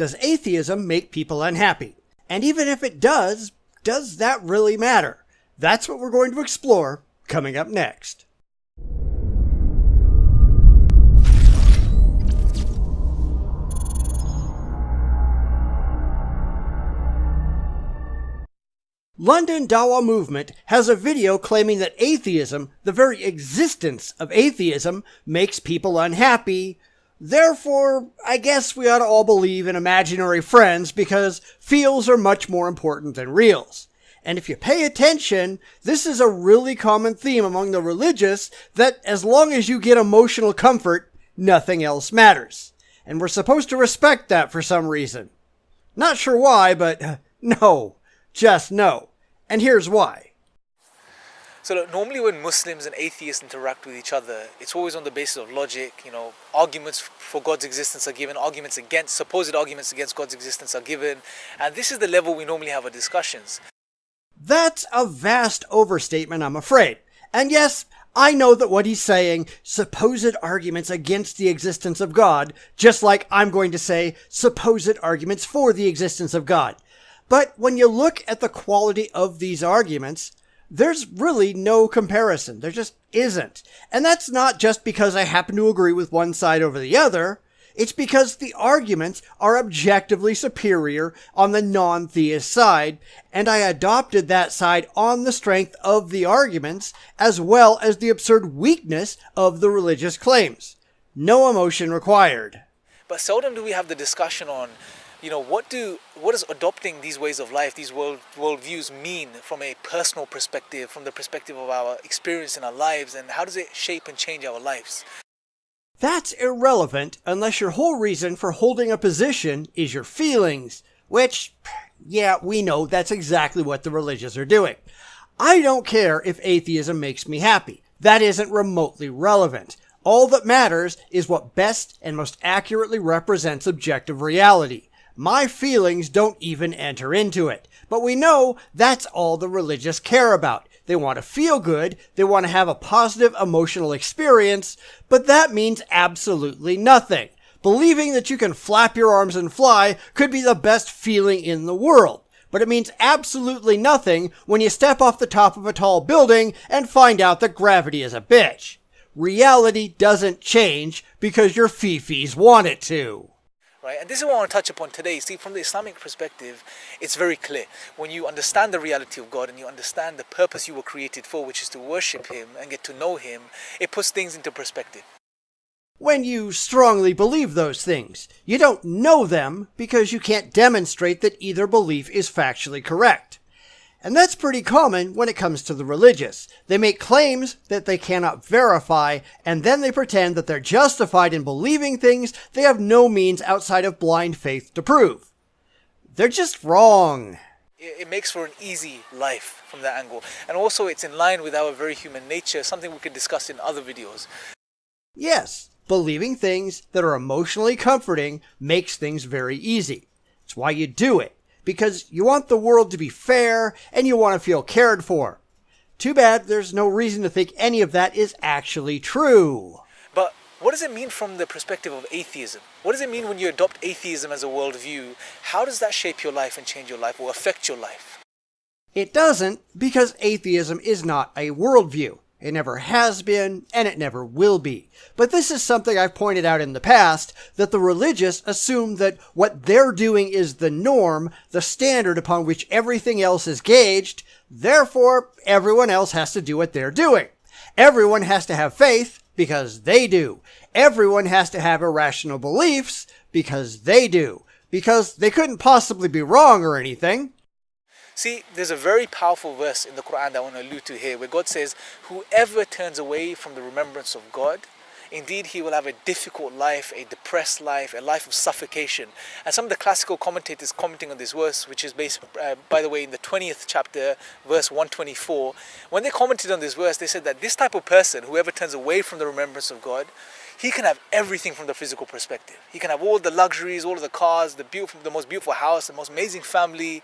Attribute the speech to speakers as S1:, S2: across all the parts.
S1: Does atheism make people unhappy? And even if it does that really matter? That's what we're going to explore coming up next. London Dawah Movement has a video claiming that atheism, the very existence of atheism, makes people unhappy. Therefore, I guess we ought to all believe in imaginary friends because feels are much more important than reals. And if you pay attention, this is a really common theme among the religious that as long as you get emotional comfort, nothing else matters. And we're supposed to respect that for some reason. Not sure why, but no. Just no. And here's why.
S2: So look, normally when Muslims and atheists interact with each other, it's always on the basis of logic. Arguments for God's existence are given, supposed arguments against God's existence are given. And this is the level we normally have our discussions.
S1: That's a vast overstatement, I'm afraid. And yes, I know that what he's saying, supposed arguments against the existence of God, just like I'm going to say supposed arguments for the existence of God. But when you look at the quality of these arguments, there's really no comparison. There just isn't. And that's not just because I happen to agree with one side over the other. It's because the arguments are objectively superior on the non-theist side, and I adopted that side on the strength of the arguments, as well as the absurd weakness of the religious claims. No emotion required.
S2: But seldom do we have the discussion on what does adopting these ways of life, these worldviews mean from a personal perspective, from the perspective of our experience in our lives, and how does it shape and change our lives?
S1: That's irrelevant unless your whole reason for holding a position is your feelings, which, yeah, we know that's exactly what the religious are doing. I don't care if atheism makes me happy. That isn't remotely relevant. All that matters is what best and most accurately represents objective reality. My feelings don't even enter into it. But we know that's all the religious care about. They want to feel good, they want to have a positive emotional experience, but that means absolutely nothing. Believing that you can flap your arms and fly could be the best feeling in the world, but it means absolutely nothing when you step off the top of a tall building and find out that gravity is a bitch. Reality doesn't change because your fifis want it to.
S2: Right? And this is what I want to touch upon today. See, from the Islamic perspective, it's very clear. When you understand the reality of God and you understand the purpose you were created for, which is to worship Him and get to know Him, it puts things into perspective.
S1: When you strongly believe those things, you don't know them because you can't demonstrate that either belief is factually correct. And that's pretty common when it comes to the religious. They make claims that they cannot verify, and then they pretend that they're justified in believing things they have no means outside of blind faith to prove. They're just wrong.
S2: It makes for an easy life from that angle. And also it's in line with our very human nature, something we could discuss in other videos.
S1: Yes, believing things that are emotionally comforting makes things very easy. It's why you do it. Because you want the world to be fair and you want to feel cared for. Too bad there's no reason to think any of that is actually true.
S2: But what does it mean from the perspective of atheism? What does it mean when you adopt atheism as a worldview? How does that shape your life and change your life or affect your life?
S1: It doesn't, because atheism is not a worldview. It never has been, and it never will be. But this is something I've pointed out in the past, that the religious assume that what they're doing is the norm, the standard upon which everything else is gauged, therefore everyone else has to do what they're doing. Everyone has to have faith, because they do. Everyone has to have irrational beliefs, because they do. Because they couldn't possibly be wrong or anything.
S2: See, there's a very powerful verse in the Quran that I want to allude to here, where God says, whoever turns away from the remembrance of God, indeed he will have a difficult life, a depressed life, a life of suffocation. And some of the classical commentators commenting on this verse, which is based, by the way, in the 20th chapter, verse 124, when they commented on this verse, they said that this type of person, whoever turns away from the remembrance of God, he can have everything from the physical perspective. He can have all the luxuries, all of the cars, the most beautiful house, the most amazing family,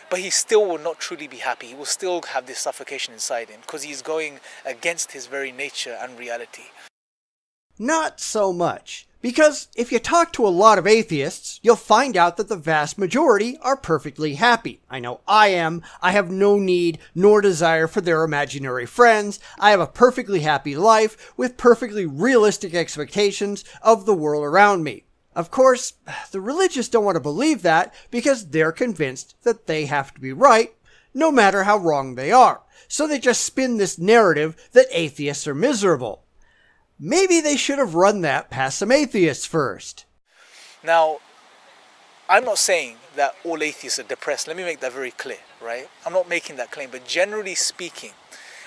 S2: but he still will not truly be happy. He will still have this suffocation inside him because he's going against his very nature and reality.
S1: Not so much, Because if you talk to a lot of atheists, you'll find out that the vast majority are perfectly happy. I know I am. I have no need nor desire for their imaginary friends. I have a perfectly happy life with perfectly realistic expectations of the world around me. Of course, the religious don't want to believe that because they're convinced that they have to be right, no matter how wrong they are. So they just spin this narrative that atheists are miserable. Maybe they should have run that past some atheists first.
S2: Now, I'm not saying that all atheists are depressed. Let me make that very clear, right? I'm not making that claim, but generally speaking,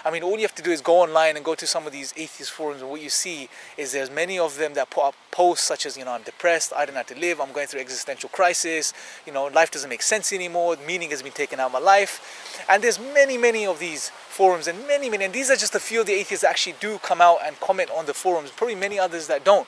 S2: I mean, all you have to do is go online and go to some of these atheist forums, and what you see is there's many of them that put up posts such as, I'm depressed, I don't know how to live, I'm going through existential crisis, life doesn't make sense anymore, meaning has been taken out of my life. And there's many of these forums, and many, and these are just a few of the atheists that actually do come out and comment on the forums, probably many others that don't.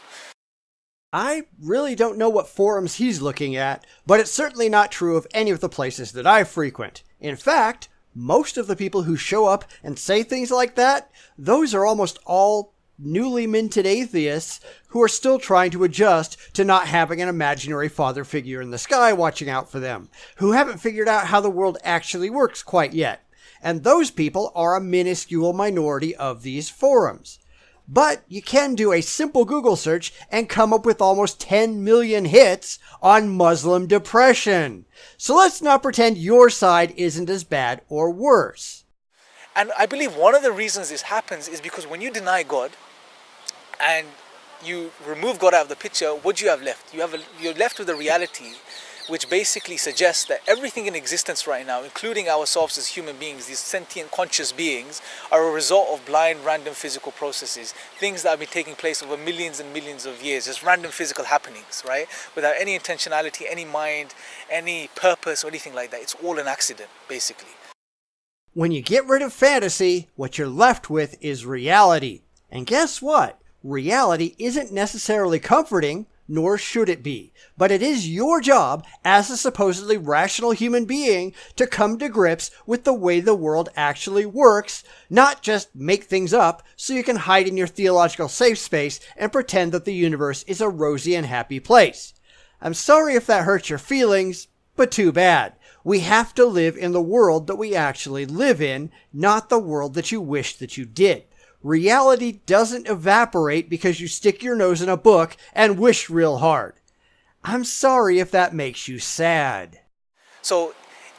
S1: I really don't know what forums he's looking at, but it's certainly not true of any of the places that I frequent. In fact, most of the people who show up and say things like that, those are almost all newly minted atheists who are still trying to adjust to not having an imaginary father figure in the sky watching out for them, who haven't figured out how the world actually works quite yet. And those people are a minuscule minority of these forums. But you can do a simple Google search and come up with almost 10 million hits on Muslim depression. So let's not pretend your side isn't as bad or worse.
S2: And I believe one of the reasons this happens is because when you deny God and you remove God out of the picture, what do you have left? You're left with a reality which basically suggests that everything in existence right now, including ourselves as human beings, these sentient conscious beings, are a result of blind, random physical processes, things that have been taking place over millions and millions of years, just random physical happenings, right? Without any intentionality, any mind, any purpose or anything like that. It's all an accident, basically.
S1: When you get rid of fantasy, what you're left with is reality. And guess what? Reality isn't necessarily comforting, nor should it be. But it is your job as a supposedly rational human being to come to grips with the way the world actually works, not just make things up so you can hide in your theological safe space and pretend that the universe is a rosy and happy place. I'm sorry if that hurts your feelings, but too bad. We have to live in the world that we actually live in, not the world that you wish that you did. Reality doesn't evaporate because you stick your nose in a book and wish real hard. I'm sorry if that makes you sad.
S2: So,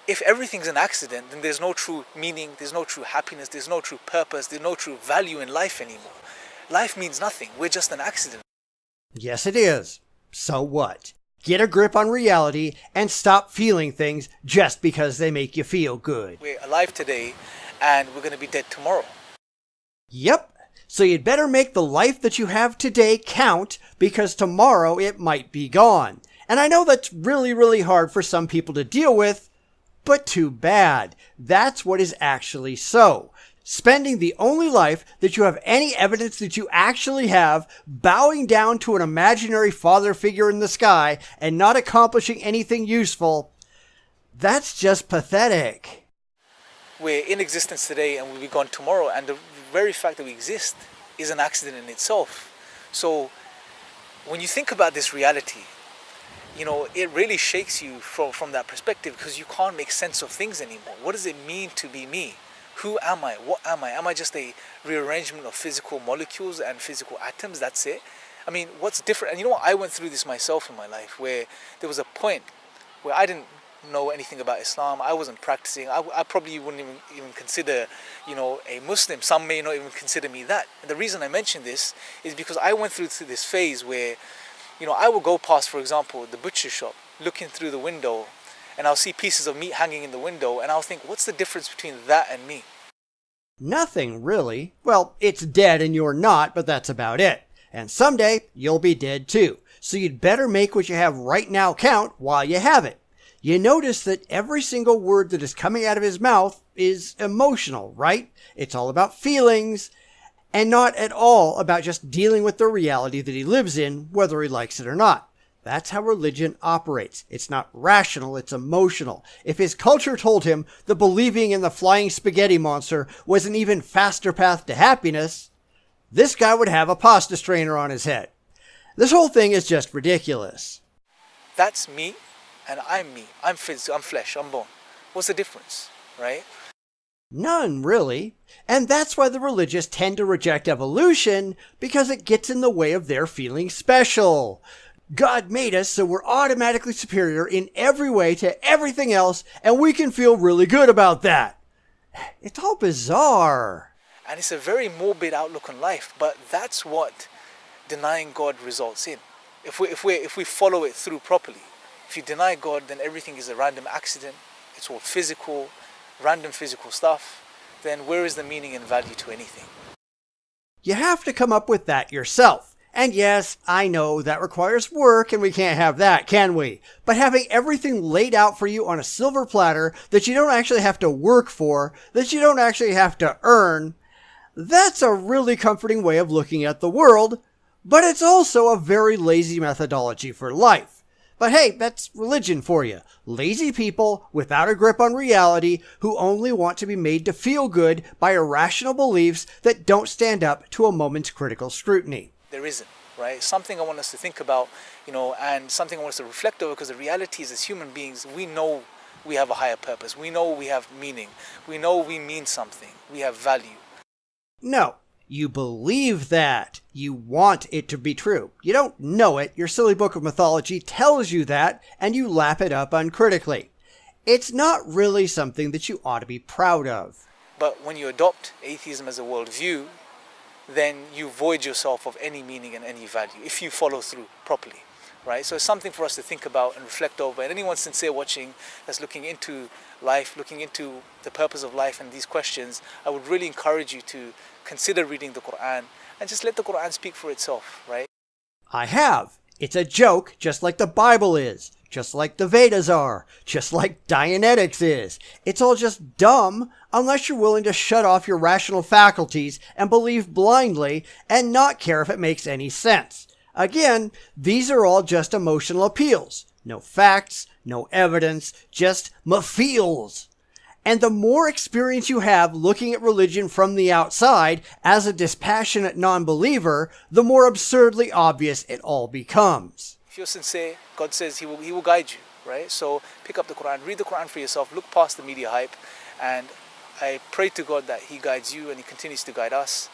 S2: if everything's an accident, then there's no true meaning, there's no true happiness, there's no true purpose, there's no true value in life anymore. Life means nothing. We're just an accident.
S1: Yes, it is. So what? Get a grip on reality and stop feeling things just because they make you feel good.
S2: We're alive today and we're going to be dead tomorrow.
S1: Yep. So you'd better make the life that you have today count because tomorrow it might be gone. And I know that's really hard for some people to deal with, but too bad. That's what is actually so. Spending the only life that you have any evidence that you actually have, bowing down to an imaginary father figure in the sky and not accomplishing anything useful, that's just pathetic.
S2: We're in existence today and we'll be gone tomorrow, and the very fact that we exist is an accident in itself. So when you think about this reality, it really shakes you from that perspective because you can't make sense of things anymore. What does it mean to be me? Who am I? What am I? Am I just a rearrangement of physical molecules and physical atoms? That's it? I mean, what's different? And you know what? I went through this myself in my life where there was a point where I didn't know anything about Islam. I wasn't practicing. I probably wouldn't even consider, a Muslim. Some may not even consider me that. And the reason I mention this is because I went through this phase where, I would go past, for example, the butcher shop, looking through the window, and I'll see pieces of meat hanging in the window, and I'll think, what's the difference between that and me?
S1: Nothing, really. Well, it's dead and you're not, but that's about it. And someday, you'll be dead too. So you'd better make what you have right now count while you have it. You notice that every single word that is coming out of his mouth is emotional, right? It's all about feelings, and not at all about just dealing with the reality that he lives in, whether he likes it or not. That's how religion operates. It's not rational, it's emotional. If his culture told him that believing in the flying spaghetti monster was an even faster path to happiness, this guy would have a pasta strainer on his head. This whole thing is just ridiculous.
S2: That's me, and I'm me. I'm flesh, I'm bone. What's the difference, right?
S1: None, really. And that's why the religious tend to reject evolution, because it gets in the way of their feeling special. God made us so we're automatically superior in every way to everything else, and we can feel really good about that. It's all bizarre.
S2: And it's a very morbid outlook on life, but that's what denying God results in. If we follow it through properly. If you deny God, then everything is a random accident. It's all physical, random physical stuff. Then where is the meaning and value to anything?
S1: You have to come up with that yourself. And yes, I know that requires work and we can't have that, can we? But having everything laid out for you on a silver platter that you don't actually have to work for, that you don't actually have to earn, that's a really comforting way of looking at the world, but it's also a very lazy methodology for life. But hey, that's religion for you. Lazy people without a grip on reality who only want to be made to feel good by irrational beliefs that don't stand up to a moment's critical scrutiny.
S2: There isn't, right? Something I want us to think about, and something I want us to reflect over, because the reality is as human beings, we know we have a higher purpose. We know we have meaning. We know we mean something. We have value.
S1: No, you believe that. You want it to be true. You don't know it. Your silly book of mythology tells you that, and you lap it up uncritically. It's not really something that you ought to be proud of.
S2: But when you adopt atheism as a worldview, then you void yourself of any meaning and any value if you follow through properly, right? So it's something for us to think about and reflect over. And anyone sincere watching that's looking into life, looking into the purpose of life and these questions, I would really encourage you to consider reading the Quran and just let the Quran speak for itself, right?
S1: I have. It's a joke, just like the Bible is, just like the Vedas are, just like Dianetics is. It's all just dumb unless you're willing to shut off your rational faculties and believe blindly and not care if it makes any sense. Again, these are all just emotional appeals. No facts, no evidence, just ma-feels. And the more experience you have looking at religion from the outside as a dispassionate non-believer, the more absurdly obvious it all becomes.
S2: If you're sincere, God says He will guide you, right? So pick up the Quran, read the Quran for yourself, look past the media hype, and I pray to God that He guides you and He continues to guide us.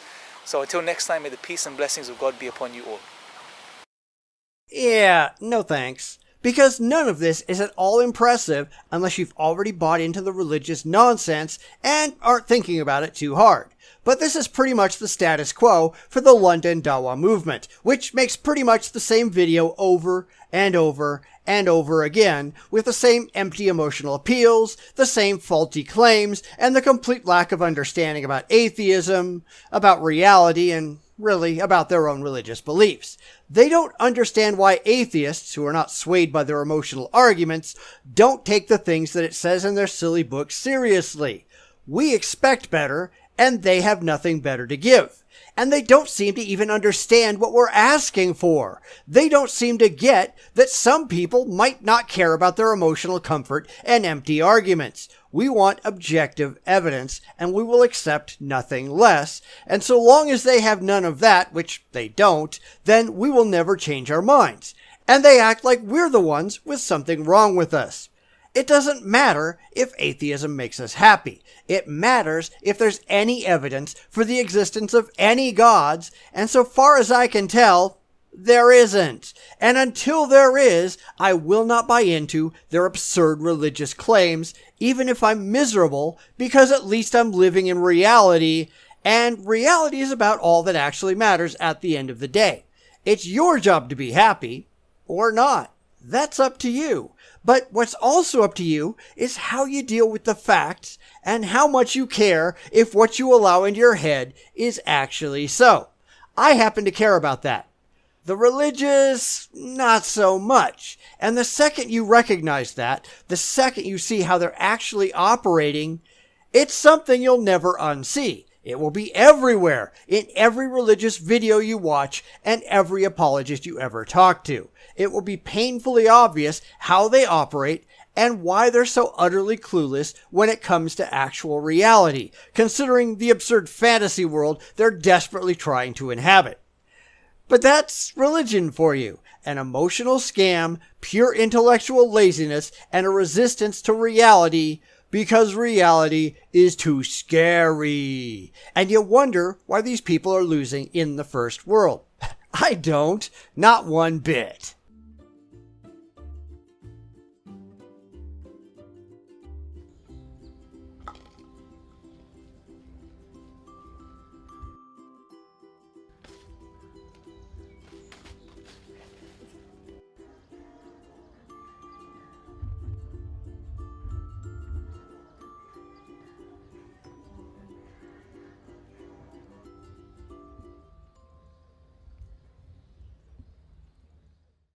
S2: So until next time, may the peace and blessings of God be upon you all.
S1: Yeah, no thanks. Because none of this is at all impressive unless you've already bought into the religious nonsense and aren't thinking about it too hard. But this is pretty much the status quo for the London Dawah Movement, which makes pretty much the same video over and over and over again, with the same empty emotional appeals, the same faulty claims, and the complete lack of understanding about atheism, about reality, and really about their own religious beliefs. They don't understand why atheists, who are not swayed by their emotional arguments, don't take the things that it says in their silly book seriously. We expect better, and they have nothing better to give. And they don't seem to even understand what we're asking for. They don't seem to get that some people might not care about their emotional comfort and empty arguments. We want objective evidence, and we will accept nothing less. And so long as they have none of that, which they don't, then we will never change our minds. And they act like we're the ones with something wrong with us. It doesn't matter if atheism makes us happy. It matters if there's any evidence for the existence of any gods, and so far as I can tell, there isn't. And until there is, I will not buy into their absurd religious claims, even if I'm miserable, because at least I'm living in reality, and reality is about all that actually matters at the end of the day. It's your job to be happy, or not. That's up to you. But what's also up to you is how you deal with the facts and how much you care if what you allow into your head is actually so. I happen to care about that. The religious, not so much. And the second you recognize that, the second you see how they're actually operating, it's something you'll never unsee. It will be everywhere, in every religious video you watch and every apologist you ever talk to. It will be painfully obvious how they operate and why they're so utterly clueless when it comes to actual reality, considering the absurd fantasy world they're desperately trying to inhabit. But that's religion for you. An emotional scam, pure intellectual laziness, and a resistance to reality because reality is too scary. And you wonder why these people are losing in the first world. I don't. Not one bit.